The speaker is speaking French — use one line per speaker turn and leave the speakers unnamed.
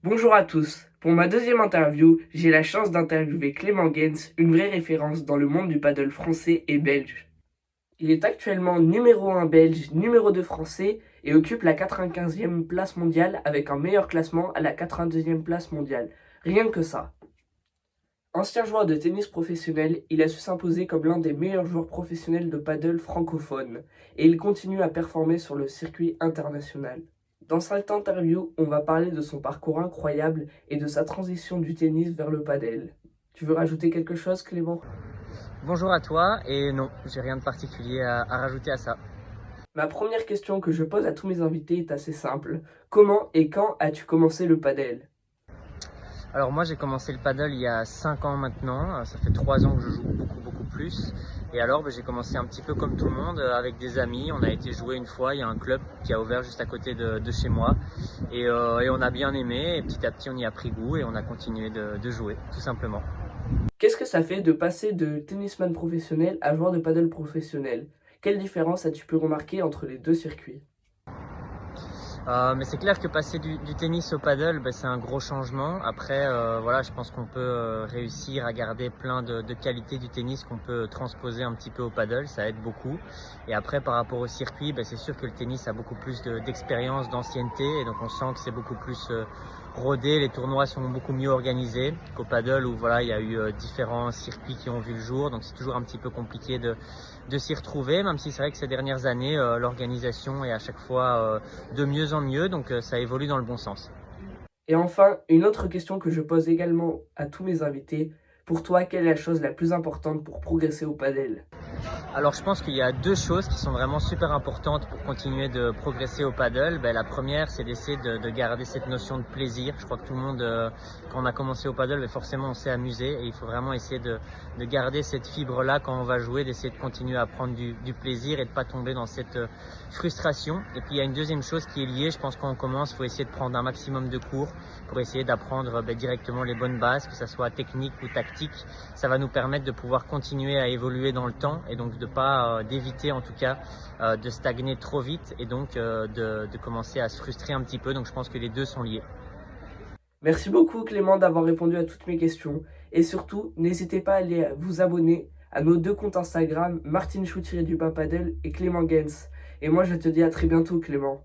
Bonjour à tous. Pour ma deuxième interview, j'ai la chance d'interviewer Clément Gens, une vraie référence dans le monde du paddle français et belge. Il est actuellement numéro 1 belge, numéro 2 français et occupe la 95e place mondiale avec un meilleur classement à la 82e place mondiale. Rien que ça. Ancien joueur de tennis professionnel, il a su s'imposer comme l'un des meilleurs joueurs professionnels de paddle francophones et il continue à performer sur le circuit international. Dans cette interview, on va parler de son parcours incroyable et de sa transition du tennis vers le paddle. Tu veux rajouter quelque chose, Clément?
Bonjour à toi, et non, j'ai rien de particulier à rajouter à ça.
Ma première question que je pose à tous mes invités est assez simple. Comment et quand as-tu commencé le paddle?
Alors moi j'ai commencé le paddle il y a 5 ans maintenant, ça fait 3 ans que je joue beaucoup plus. Et alors j'ai commencé un petit peu comme tout le monde avec des amis, on a été jouer une fois, il y a un club qui a ouvert juste à côté de chez moi et on a bien aimé et petit à petit on y a pris goût et on a continué de jouer tout simplement.
Qu'est-ce que ça fait de passer de tennisman professionnel à joueur de paddle professionnel? Quelle différence as-tu pu remarquer entre les deux circuits?
Mais c'est clair que passer du tennis au paddle, c'est un gros changement. Après, voilà, je pense qu'on peut réussir à garder plein de qualités du tennis qu'on peut transposer un petit peu au paddle, ça aide beaucoup. Et après, par rapport au circuit, c'est sûr que le tennis a beaucoup plus d'expérience, d'ancienneté, et donc on sent que c'est beaucoup plus rodé, les tournois sont beaucoup mieux organisés qu'au paddle où voilà, il y a eu différents circuits qui ont vu le jour, donc c'est toujours un petit peu compliqué de s'y retrouver, même si c'est vrai que ces dernières années, l'organisation est à chaque fois de mieux en mieux, donc ça évolue dans le bon sens.
Et enfin, une autre question que je pose également à tous mes invités. Pour toi, quelle est la chose la plus importante pour progresser au padel?
Alors je pense qu'il y a deux choses qui sont vraiment super importantes pour continuer de progresser au paddle. La première, c'est d'essayer de garder cette notion de plaisir. Je crois que tout le monde, quand on a commencé au paddle, forcément on s'est amusé et il faut vraiment essayer de garder cette fibre-là quand on va jouer, d'essayer de continuer à prendre du plaisir et de pas tomber dans cette frustration. Et puis il y a une deuxième chose qui est liée, je pense quand on commence, il faut essayer de prendre un maximum de cours pour essayer d'apprendre directement les bonnes bases, que ce soit technique ou tactique. Ça va nous permettre de pouvoir continuer à évoluer dans le temps et donc d'éviter en tout cas de stagner trop vite et donc de commencer à se frustrer un petit peu. Donc je pense que les deux sont liés.
Merci beaucoup Clément d'avoir répondu à toutes mes questions. Et surtout, n'hésitez pas à aller vous abonner à nos deux comptes Instagram, Martin Chou-du-bas Paddle et Clément Gens. Et moi je te dis à très bientôt Clément.